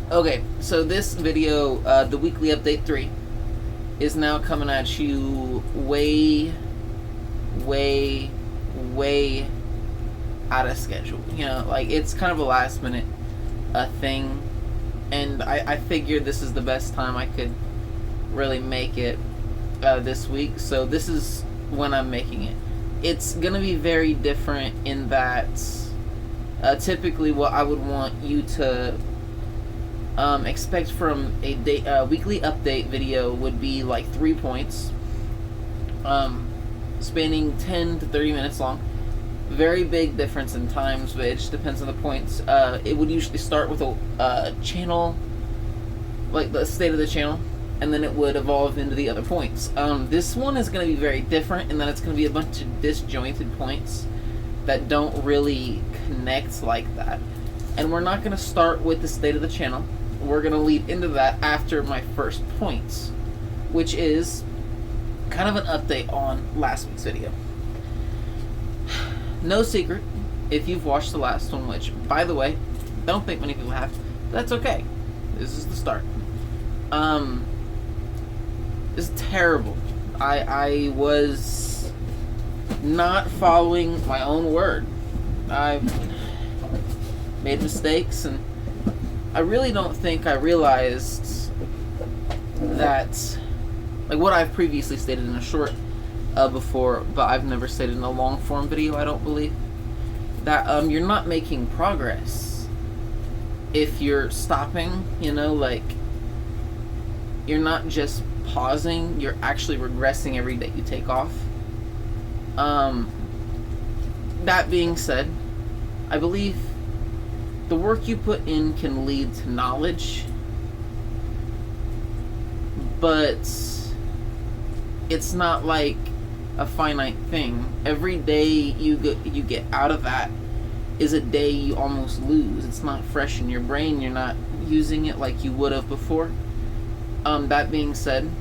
Okay, so this video, the weekly update 3, is now coming at you way, way, way out of schedule. You know, like, it's kind of a last minute thing, and I figured this is the best time I could really make it this week, so this is when I'm making it. It's gonna be very different in that typically what I would want you to expect from a weekly update video would be like 3 points, spanning 10 to 30 minutes long. Very big difference in times, but it just depends on the points. It would usually start with a channel, like the state of the channel, and then it would evolve into the other points. This one is going to be very different in that it's going to be a bunch of disjointed points that don't really connect like that. And we're not going to start with the state of the channel. We're going to lead into that after my first points, which is kind of an update on last week's video. No secret, if you've watched the last one, which, by the way, don't think many people have, that's okay. This is the start. This is terrible. I was not following my own word. I've made mistakes, and I really don't think I realized that, like what I've previously stated in a short before, but I've never stated in a long form video, I don't believe, that you're not making progress if you're stopping, you know, like, you're not just pausing, you're actually regressing every day you take off. That being said, I believe the work you put in can lead to knowledge, but it's not like a finite thing. Every day you get out of that is a day you almost lose. It's not fresh in your brain. You're not using it like you would have before. That being said,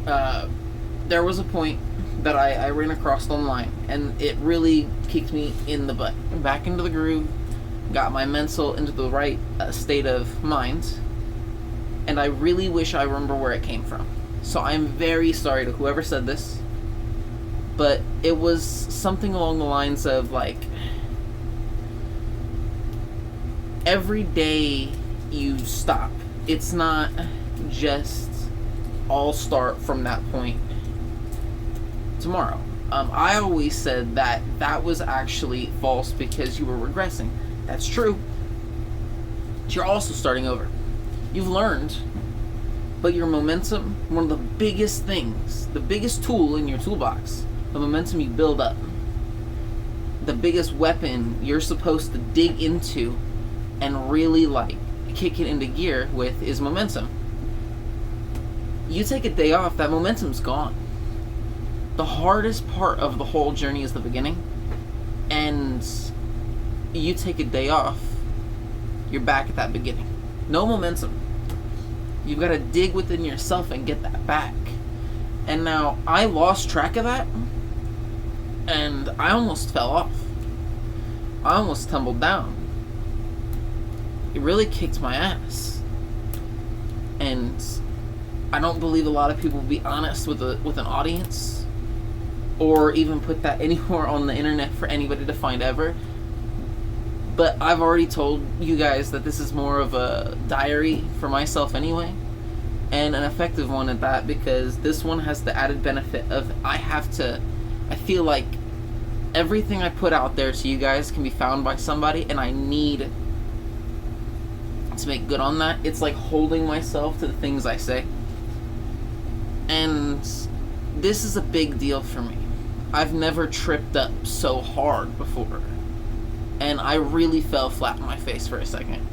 there was a point that I ran across online, and it really kicked me in the butt. Back into the groove, got my mental into the right state of mind, and I really wish I remember where it came from. So I'm very sorry to whoever said this, but it was something along the lines of, like, every day you stop, it's not just all start from that point tomorrow. I always said that that was actually false because you were regressing. That's true. But you're also starting over. You've learned, but your momentum, one of the biggest things, the biggest tool in your toolbox, the momentum you build up, the biggest weapon you're supposed to dig into and really, like, kick it into gear with is momentum. You take a day off, that momentum's gone. The hardest part of the whole journey is the beginning, and you take a day off, you're back at that beginning. No momentum. You've got to dig within yourself and get that back. And now, I lost track of that, and I almost fell off. I almost tumbled down. It really kicked my ass. And I don't believe a lot of people will be honest with an audience, or even put that anywhere on the internet for anybody to find ever. But I've already told you guys that this is more of a diary for myself anyway, and an effective one at that, because this one has the added benefit of I feel like everything I put out there to you guys can be found by somebody, and I need to make good on that. It's like holding myself to the things I say. And this is a big deal for me. I've never tripped up so hard before, and I really fell flat on my face for a second.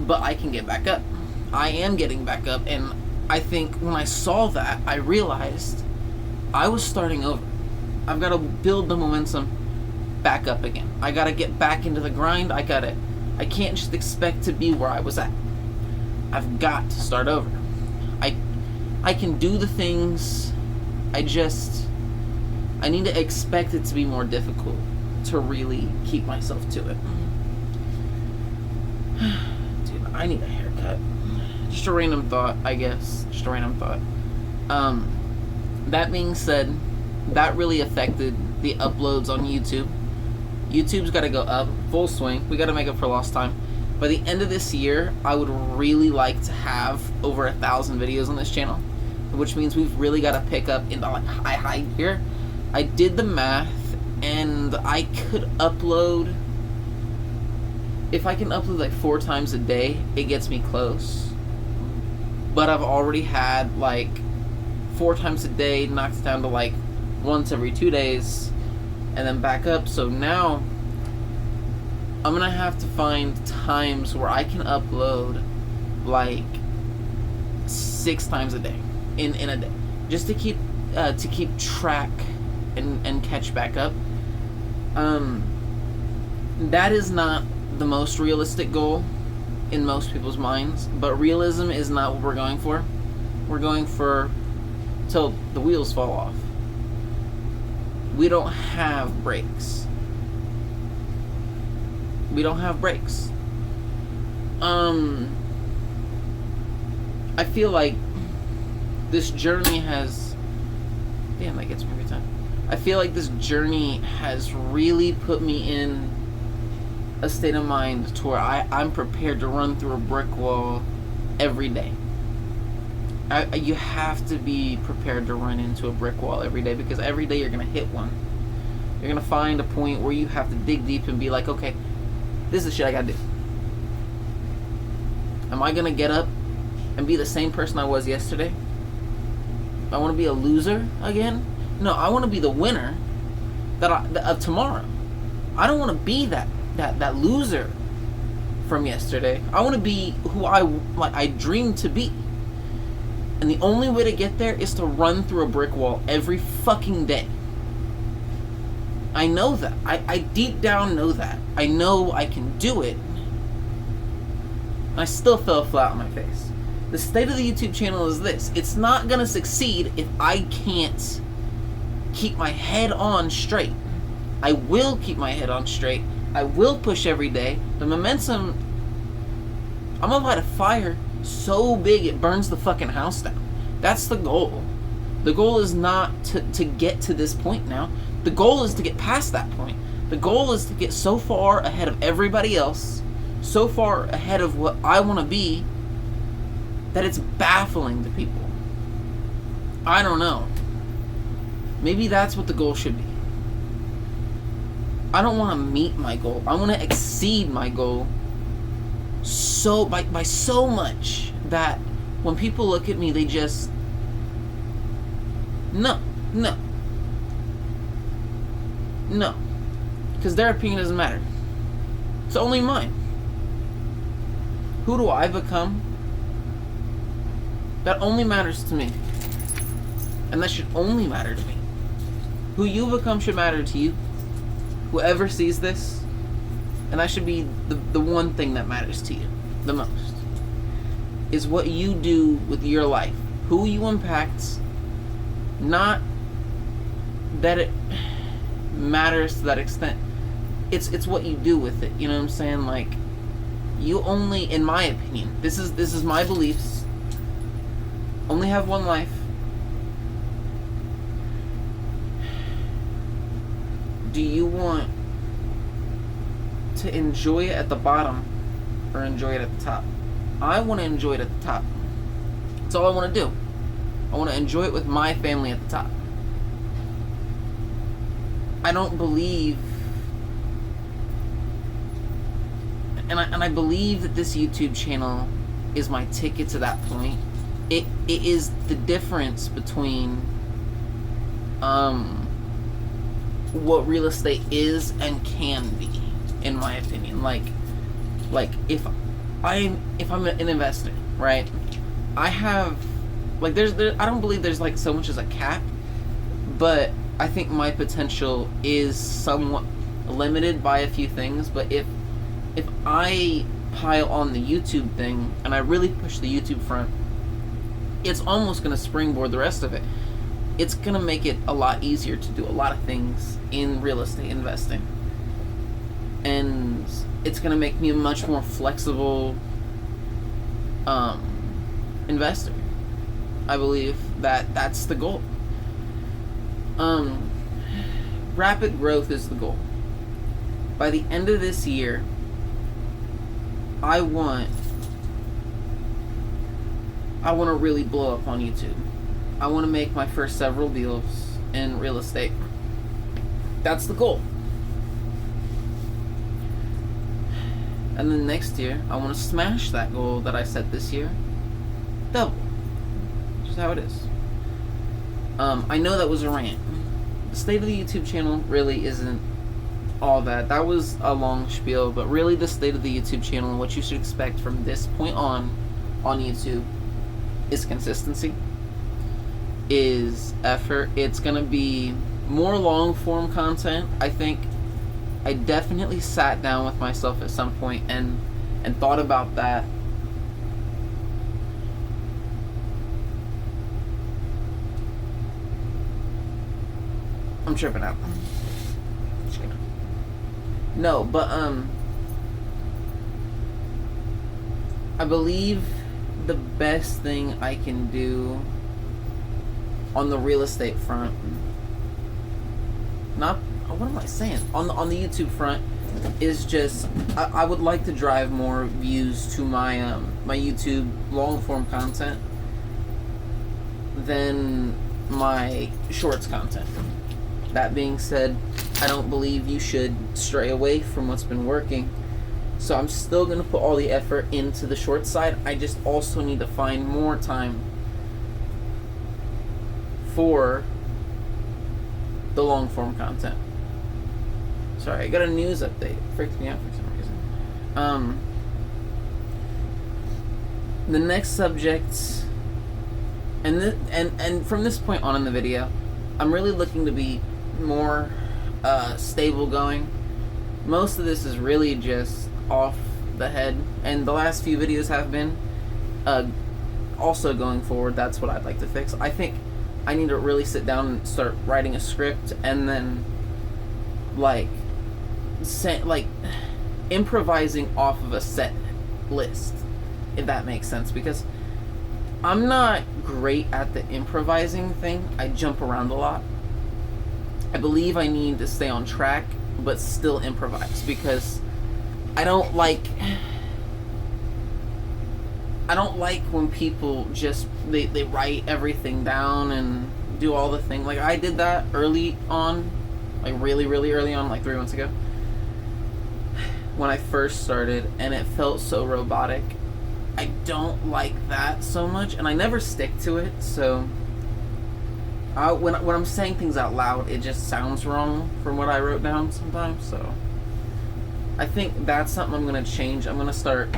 But I can get back up. I am getting back up, and I think when I saw that, I realized I was starting over. I've got to build the momentum back up again. I got to get back into the grind. I can't just expect to be where I was at. I've got to start over. I can do the things, I need to expect it to be more difficult to really keep myself to it. I need a haircut. Just a random thought, I guess. Just a random thought. That being said, that really affected the uploads on YouTube. YouTube's got to go up, full swing. We got to make up for lost time. By the end of this year, I would really like to have over 1,000 videos on this channel, which means we've really got to pick up in the high gear. I did the math, and I could upload. If I can upload like 4 times a day, it gets me close. But I've already had like 4 times a day knocked down to like once every 2 days, and then back up. So now I'm gonna have to find times where I can upload like 6 times a day in a day, just to keep track and catch back up. That is not the most realistic goal in most people's minds, but realism is not what we're going for. We're going for till the wheels fall off. We don't have brakes. We don't have brakes. I feel like this journey has... Damn, that gets me every time. I feel like this journey has really put me in a state of mind to where I'm prepared to run through a brick wall every day. You have to be prepared to run into a brick wall every day, because every day you're going to hit one. You're going to find a point where you have to dig deep and be like, okay, this is the shit I got to do. Am I going to get up and be the same person I was yesterday? I want to be a loser again? No, I want to be the winner of tomorrow. I don't want to be that loser from yesterday. I want to be who I dream to be. And the only way to get there is to run through a brick wall every fucking day. I know that. I deep down know that. I know I can do it. And I still fell flat on my face. The state of the YouTube channel is this. It's not going to succeed if I can't keep my head on straight. I will keep my head on straight. I will push every day. The momentum, I'm gonna light a fire so big it burns the fucking house down. That's the goal. The goal is not to get to this point now. The goal is to get past that point. The goal is to get so far ahead of everybody else, so far ahead of what I want to be, that it's baffling to people. I don't know. Maybe that's what the goal should be. I don't want to meet my goal. I want to exceed my goal so by so much that when people look at me, they just no, because their opinion doesn't matter. It's only mine. Who do I become? That only matters to me, and that should only matter to me. Who you become should matter to you. Whoever sees this, and that should be the one thing that matters to you the most, is what you do with your life. Who you impact, not that it matters to that extent. It's what you do with it, you know what I'm saying? Like, you only, in my opinion, this is my beliefs, only have one life. Do you want to enjoy it at the bottom or enjoy it at the top? I want to enjoy it at the top. That's all I want to do. I want to enjoy it with my family at the top. I don't believe, and I believe that this YouTube channel is my ticket to that point. It is the difference between what real estate is and can be, in my opinion. Like if I'm an investor, right? I have like I don't believe there's like so much as a cap, but I think my potential is somewhat limited by a few things. But if I pile on the YouTube thing and I really push the YouTube front, it's almost going to springboard the rest of it. It's going to make it a lot easier to do a lot of things in real estate investing. And it's going to make me a much more flexible investor. I believe that that's the goal. Rapid growth is the goal. By the end of this year, I want to really blow up on YouTube. I want to make my first several deals in real estate. That's the goal. And then next year, I want to smash that goal that I set this year. Double. Just how it is. I know that was a rant. The state of the YouTube channel really isn't all that. That was a long spiel, but really the state of the YouTube channel and what you should expect from this point on YouTube is consistency, is effort. It's going to be more long form content. I think I definitely sat down with myself at some point and thought about that. I'm tripping out. No, but I believe the best thing I can do on the real estate front, not what am I saying? On the YouTube front, is just I would like to drive more views to my my YouTube long form content than my shorts content. That being said, I don't believe you should stray away from what's been working. So I'm still going to put all the effort into the short side. I just also need to find more time for the long form content. Sorry, I got a news update. It freaked me out for some reason. The next subject, and from this point on in the video, I'm really looking to be more stable going. Most of this is really just off the head, and the last few videos have been. Also going forward, that's what I'd like to fix. I think I need to really sit down and start writing a script, and then improvising off of a set list, if that makes sense, because I'm not great at the improvising thing. I jump around a lot. I believe I need to stay on track but still improvise, because I don't like when people just they write everything down and do all the thing. Like I did that early on, like really early on, like 3 months ago when I first started, and it felt so robotic. I don't like that so much, and I never stick to it. So when I'm saying things out loud, it just sounds wrong from what I wrote down sometimes. So I think that's something I'm gonna change. I'm gonna start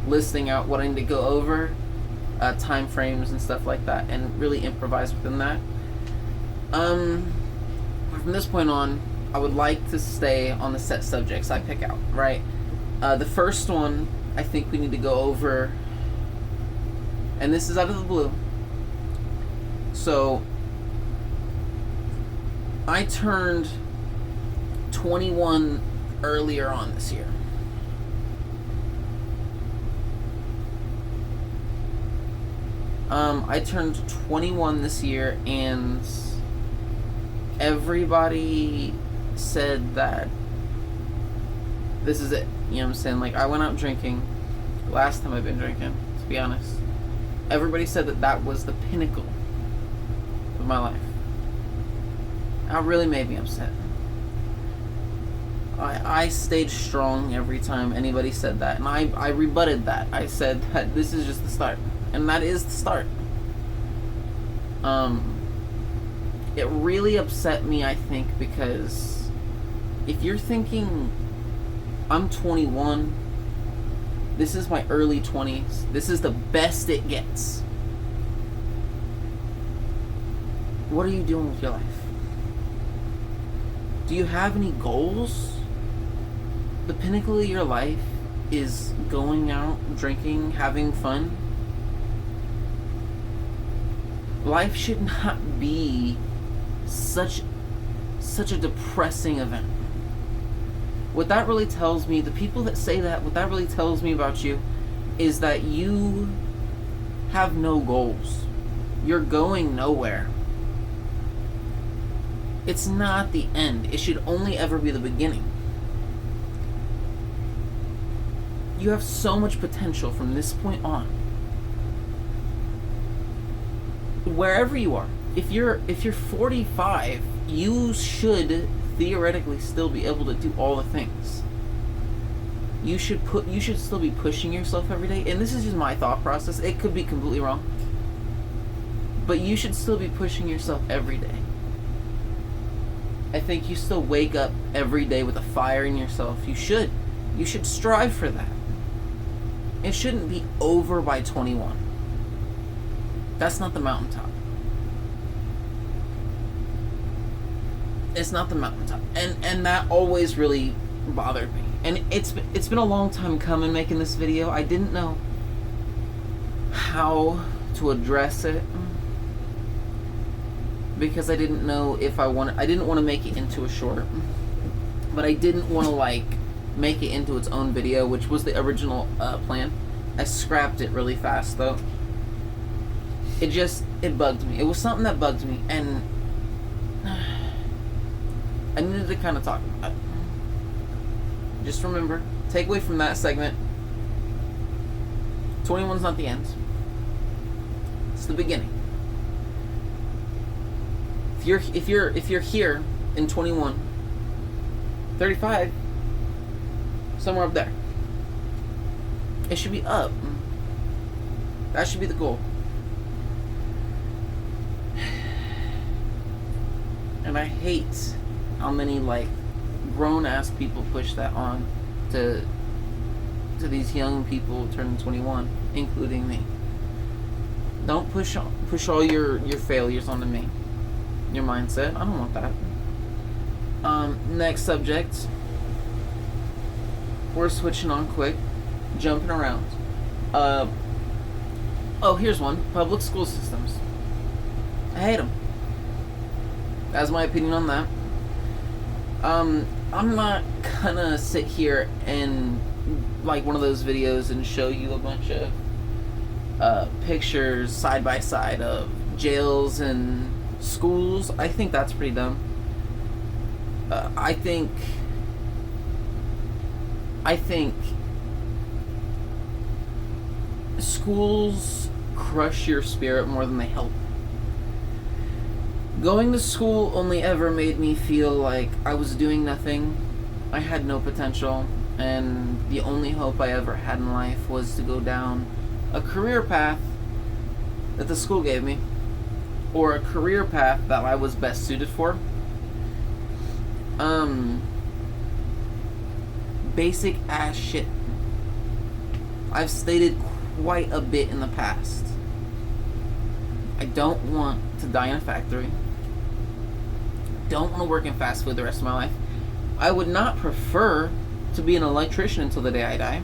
listing out what I need to go over, time frames and stuff like that, and really improvise within that. From this point on, I would like to stay on the set subjects I pick out, right? The first one I think we need to go over, and this is out of the blue. So I turned 21 earlier on this year. I turned 21 this year, and everybody said that this is it. You know what I'm saying? Like, I went out drinking. Last time I've been drinking, to be honest. Everybody said that was the pinnacle of my life. That really made me upset. I stayed strong every time anybody said that, and I rebutted that. I said that this is just the start, and that is the start. It really upset me, I think, because if you're thinking I'm 21, this is my early 20s, this is the best it gets, what are you doing with your life? Do you have any goals? The pinnacle of your life is going out, drinking, having fun. Life should not be such a depressing event. What that really tells me, the people that say that, what that really tells me about you is that you have no goals. You're going nowhere. It's not the end. It should only ever be the beginning. You have so much potential from this point on. Wherever you are, if you're 45, you should theoretically still be able to do all the things. You should still be pushing yourself every day. And this is just my thought process. It could be completely wrong. But you should still be pushing yourself every day. I think you still wake up every day with a fire in yourself. You should. You should strive for that. It shouldn't be over by 21. That's not the mountaintop. It's not the mountaintop. And that always really bothered me. And it's been a long time coming making this video. I didn't know how to address it because I didn't know if I didn't want to make it into a short, but I didn't want to make it into its own video, which was the original plan. I scrapped it really fast though. It bugged me. It was something that bugged me, and I needed to kind of talk about it. Just remember, take away from that segment, 21's not the end. It's the beginning. If you're here in 21, 35, somewhere up there. It should be up. That should be the goal. And I hate how many grown ass people push that on to these young people turning 21, including me. Don't push all your failures onto me. Your mindset. I don't want that. Next subject. We're switching on quick. Jumping around. Here's one. Public school systems. I hate them. That's my opinion on that. I'm not gonna sit here and one of those videos and show you a bunch of pictures side by side of jails and schools. I think that's pretty dumb. I think schools crush your spirit more than they help. Going to school only ever made me feel like I was doing nothing. I had no potential, and the only hope I ever had in life was to go down a career path that the school gave me, or a career path that I was best suited for. Basic ass shit. I've stated quite a bit in the past. I don't want to die in a factory. Don't want to work in fast food the rest of my life. I would not prefer to be an electrician until the day I die.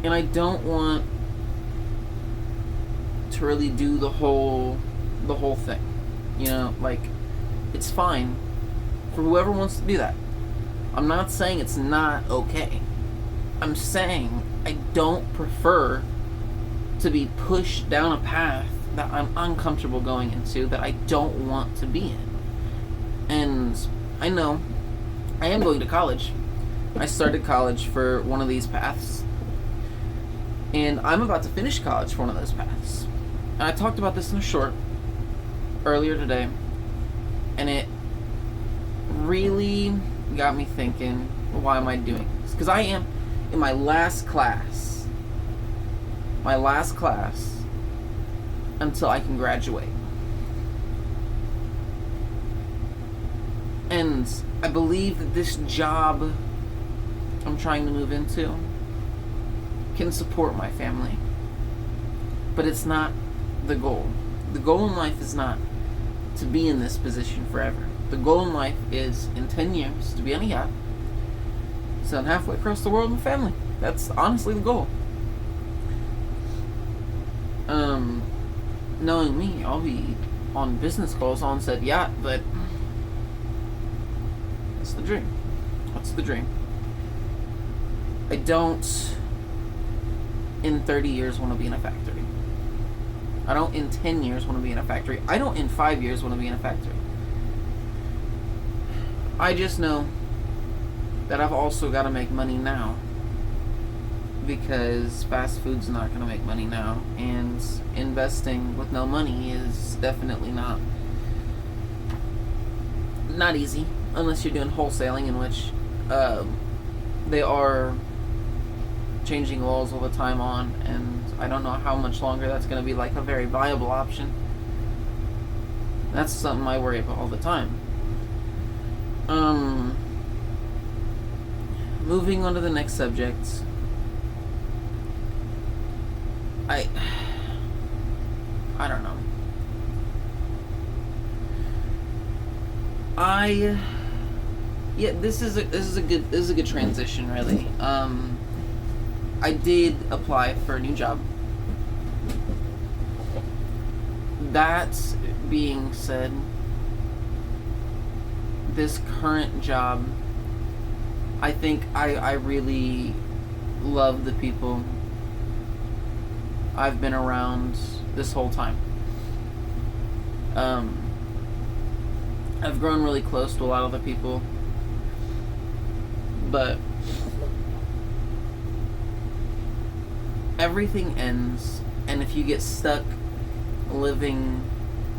And I don't want to really do the whole thing. It's fine for whoever wants to do that. I'm not saying it's not okay. I'm saying I don't prefer to be pushed down a path that I'm uncomfortable going into, that I don't want to be in. And I know I am going to college. I started college for one of these paths, and I'm about to finish college for one of those paths. And I talked about this in a short earlier today, and it really got me thinking, why am I doing this? Because I am in my last class until I can graduate. And I believe that this job I'm trying to move into can support my family. But it's not the goal. The goal in life is not to be in this position forever. The goal in life is, in 10 years, to be on a yacht, sailing halfway across the world with my family. That's honestly the goal. Knowing me, I'll be on business calls on said yacht, but that's the dream. That's the dream. I don't in 30 years want to be in a factory. I don't in 10 years want to be in a factory. I don't in 5 years want to be in a factory. I just know that I've also got to make money now, because fast food's not going to make money now, and investing with no money is definitely not easy, unless you're doing wholesaling, in which they are changing laws all the time on, and I don't know how much longer that's going to be like a very viable option. That's something I worry about all the time. Moving on to the next subject. I don't know. This is a good transition, really. I did apply for a new job. That being said, this current job, I think I really love the people I've been around this whole time. I've grown really close to a lot of the people, but everything ends, and if you get stuck living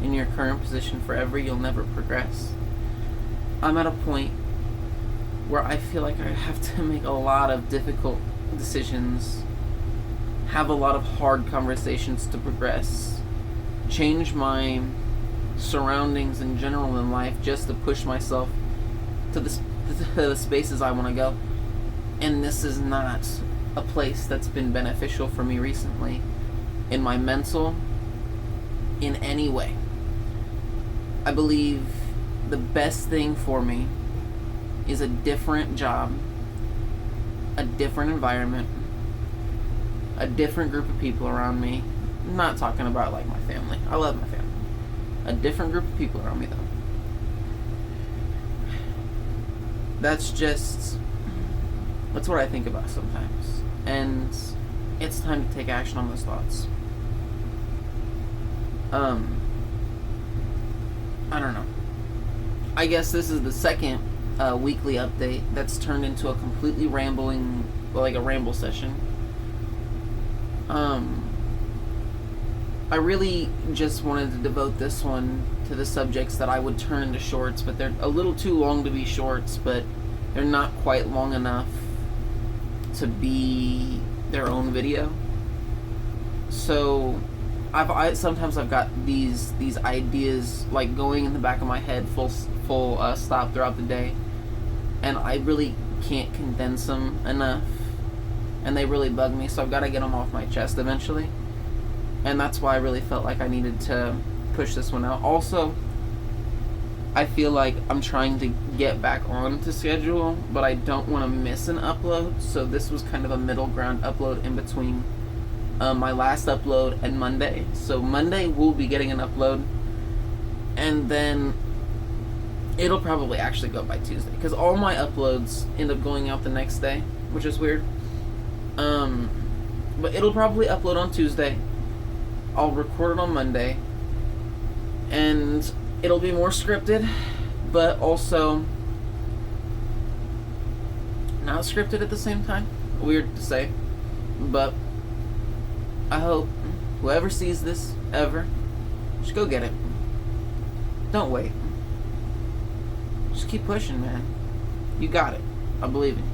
in your current position forever, you'll never progress. I'm at a point where I feel like I have to make a lot of difficult decisions, have a lot of hard conversations to progress, change my surroundings in general in life just to push myself to the spaces I want to go. And this is not a place that's been beneficial for me recently, in my mental, in any way. I believe the best thing for me is a different job, a different environment, a different group of people around me. I'm not talking about like my family. I love my family. A different group of people around me, though. That's what I think about sometimes. And it's time to take action on those thoughts. I don't know. I guess this is the second weekly update that's turned into a completely rambling, like a ramble session. I really just wanted to devote this one to the subjects that I would turn into shorts, but they're a little too long to be shorts, but they're not quite long enough to be their own video. So sometimes I've got these ideas like going in the back of my head full stop throughout the day, and I really can't condense them enough, and they really bug me, so I've got to get them off my chest eventually. And that's why I really felt like I needed to push this one out. Also, I feel like I'm trying to get back on to schedule, but I don't want to miss an upload, so this was kind of a middle ground upload in between my last upload and Monday. So Monday we'll be getting an upload, and then it'll probably actually go by Tuesday, because all my uploads end up going out the next day, which is weird. But it'll probably upload on Tuesday. I'll record it on Monday, and it'll be more scripted, but also not scripted at the same time. Weird to say, but I hope whoever sees this ever, just go get it. Don't wait. Just keep pushing, man. You got it. I believe in you.